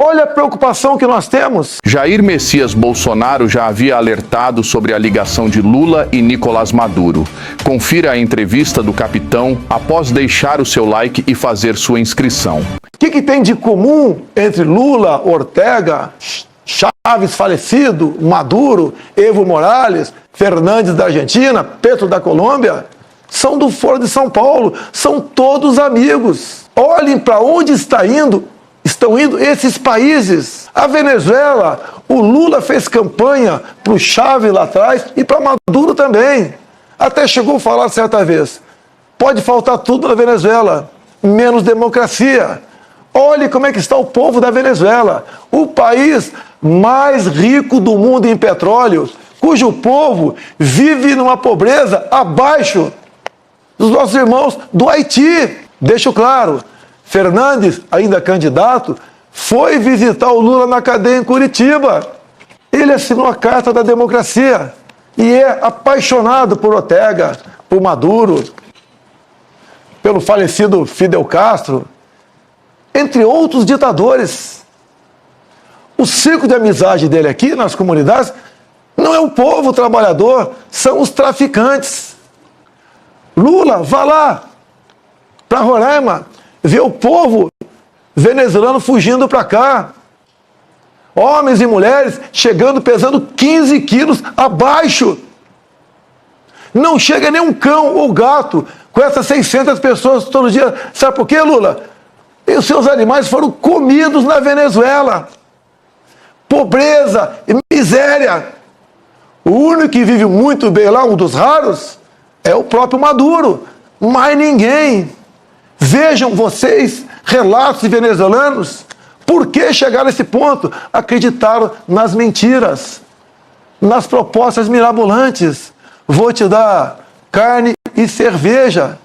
Olha a preocupação que nós temos. Jair Messias Bolsonaro já havia alertado sobre a ligação de Lula e Nicolás Maduro. Confira a entrevista do capitão após deixar o seu like e fazer sua inscrição. O que tem de comum entre Lula, Ortega, Chávez falecido, Maduro, Evo Morales, Fernandes da Argentina, Petro da Colômbia? São do Foro de São Paulo, são todos amigos. Olhem para onde estão indo esses países. A Venezuela, o Lula fez campanha para o Chávez lá atrás e para Maduro também. Até chegou a falar certa vez, pode faltar tudo na Venezuela, menos democracia. Olhe como é que está o povo da Venezuela, o país mais rico do mundo em petróleo, cujo povo vive numa pobreza abaixo dos nossos irmãos do Haiti. Deixo claro, Fernandes, ainda candidato, foi visitar o Lula na cadeia em Curitiba. Ele assinou a Carta da Democracia e é apaixonado por Ortega, por Maduro, pelo falecido Fidel Castro, entre outros ditadores. O círculo de amizade dele aqui nas comunidades não é o povo trabalhador, são os traficantes. Lula, vá lá para Roraima, ver o povo venezuelano fugindo para cá. Homens e mulheres chegando, pesando 15 quilos abaixo. Não chega nem um cão ou gato com essas 600 pessoas todo dia. Sabe por quê, Lula? E os seus animais foram comidos na Venezuela. Pobreza e miséria. O único que vive muito bem lá, um dos raros, é o próprio Maduro. Mais ninguém. Vejam vocês, relatos de venezuelanos, por que chegaram a esse ponto? Acreditaram nas mentiras, nas propostas mirabolantes. Vou te dar carne e cerveja.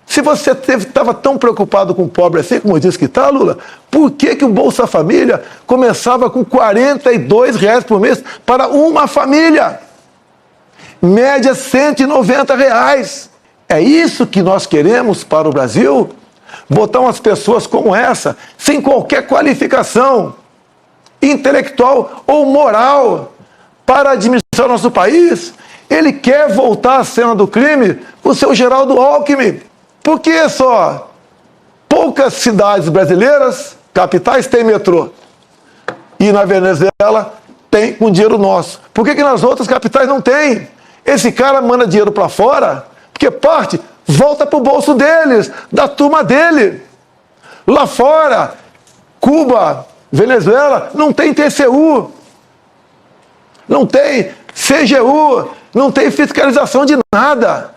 Se você estava tão preocupado com o pobre assim, como diz que está, Lula, por que o Bolsa Família começava com R$42 por mês para uma família? Média R$190. É isso que nós queremos para o Brasil? Botar umas pessoas como essa, sem qualquer qualificação intelectual ou moral, para administrar o nosso país? Ele quer voltar à cena do crime com o seu Geraldo Alckmin. Por que só poucas cidades brasileiras, capitais, têm metrô? E na Venezuela tem com dinheiro nosso. Por que nas outras capitais não tem? Esse cara manda dinheiro para fora, porque parte volta para o bolso deles, da turma dele. Lá fora, Cuba, Venezuela, não tem TCU, não tem CGU, não tem fiscalização de nada.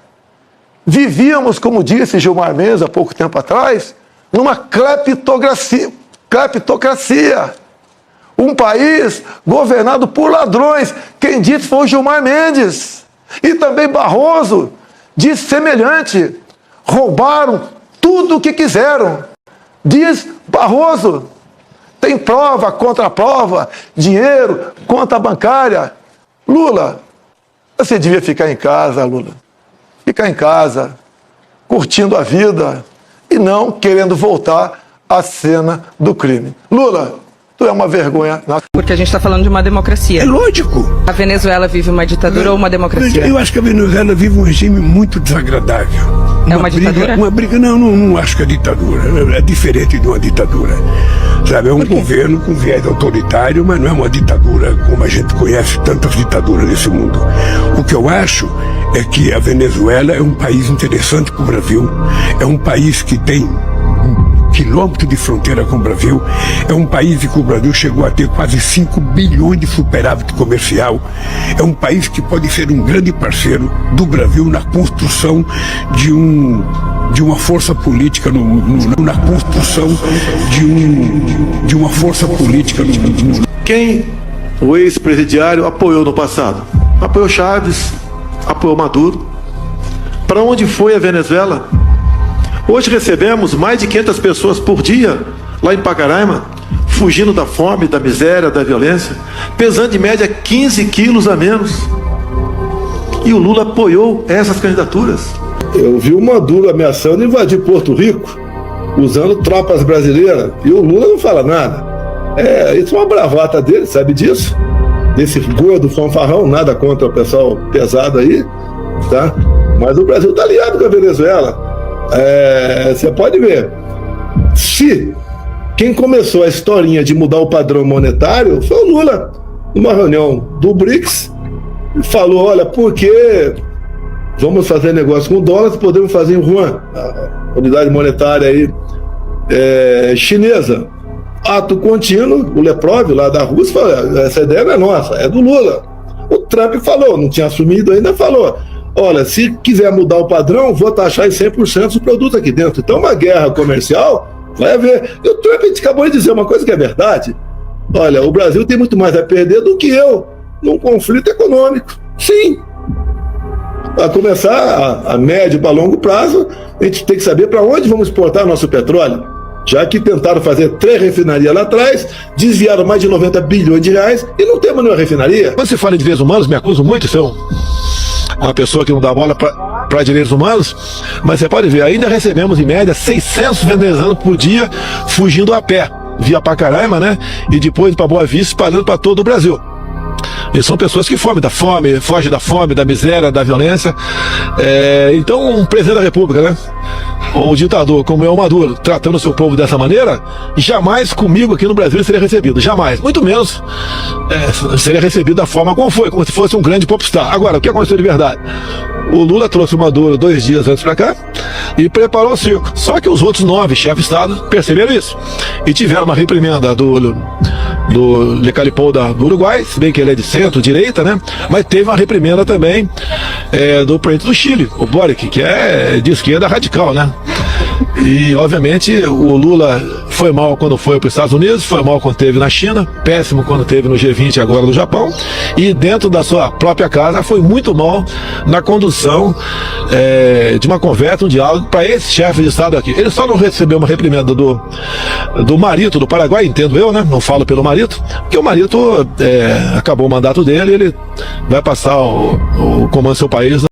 Vivíamos, como disse Gilmar Mendes há pouco tempo atrás, numa cleptocracia. Um país governado por ladrões. Quem disse foi o Gilmar Mendes. E também Barroso disse semelhante. Roubaram tudo o que quiseram. Diz Barroso. Tem prova, contraprova, dinheiro, conta bancária. Lula, você devia ficar em casa, Lula. Ficar em casa, curtindo a vida e não querendo voltar à cena do crime. Lula, tu é uma vergonha. Porque a gente está falando de uma democracia. É lógico. A Venezuela vive uma ditadura ou uma democracia? Eu acho que a Venezuela vive um regime muito desagradável. É uma ditadura? Uma briga, não acho que é ditadura. É diferente de uma ditadura. Sabe, é um governo com viés autoritário, mas não é uma ditadura como a gente conhece tantas ditaduras nesse mundo. O que eu acho é que a Venezuela é um país interessante para o Brasil, é um país que tem quilômetro de fronteira com o Brasil, é um país que o Brasil chegou a ter quase 5 bilhões de superávit comercial, é um país que pode ser um grande parceiro do Brasil na construção de uma força política na construção de uma força política Quem o ex-presidiário apoiou no passado? Apoiou Chávez, apoiou Maduro. Para onde foi a Venezuela? Hoje recebemos mais de 500 pessoas por dia lá em Pacaraima, fugindo da fome, da miséria, da violência, pesando em média 15 quilos a menos. E o Lula apoiou essas candidaturas. Eu vi o Maduro ameaçando invadir Porto Rico, usando tropas brasileiras, e o Lula não fala nada. Isso é uma bravata dele, sabe disso? Desse gordo fanfarrão, nada contra o pessoal pesado aí, tá? Mas o Brasil tá aliado com a Venezuela. Você pode ver. Se quem começou a historinha de mudar o padrão monetário foi o Lula, numa reunião do BRICS, falou, olha, por que vamos fazer negócio com dólares, podemos fazer em yuan, a unidade monetária aí, chinesa. Ato contínuo, o Leprov lá da Rússia falou, essa ideia não é nossa, é do Lula. O Trump falou, não tinha assumido ainda, falou, olha, se quiser mudar o padrão, vou taxar em 100% os produtos aqui dentro. Então uma guerra comercial vai haver. E o Trump acabou de dizer uma coisa que é verdade. Olha, o Brasil tem muito mais a perder do que eu num conflito econômico. Sim. Para começar a médio para longo prazo, a gente tem que saber para onde vamos exportar nosso petróleo. Já que tentaram fazer 3 refinarias lá atrás, desviaram mais de 90 bilhões de reais e não temos nenhuma refinaria. Quando se fala em direitos humanos, me acuso muito, sou uma pessoa que não dá bola para direitos humanos, mas você pode ver, ainda recebemos em média 600 venezuelanos por dia fugindo a pé, via Pacaraima, né? E depois para Boa Vista, espalhando para todo o Brasil. E são pessoas que fogem da fome, da miséria, da violência. Então, um presidente da República, né? Ou um ditador como é o Maduro, tratando o seu povo dessa maneira, jamais comigo aqui no Brasil seria recebido. Jamais. Muito menos seria recebido da forma como foi, como se fosse um grande popstar. Agora, o que aconteceu de verdade? O Lula trouxe o Maduro 2 dias antes para cá e preparou o circo. Só que os outros 9 chefes de Estado perceberam isso e tiveram uma reprimenda do Lecalipou do Uruguai, se bem que ele é de centro-direita, né? Mas teve uma reprimenda também do presidente do Chile, o Boric, que é de esquerda radical, né? E, obviamente, o Lula foi mal quando foi para os Estados Unidos, foi mal quando esteve na China, péssimo quando esteve no G20 agora no Japão, e dentro da sua própria casa foi muito mal na condução de uma conversa, um diálogo para esse chefe de Estado aqui. Ele só não recebeu uma reprimenda do Marito, do Paraguai, entendo eu, né? Não falo pelo Marito, porque o Marito acabou o mandato dele e ele vai passar o comando do seu país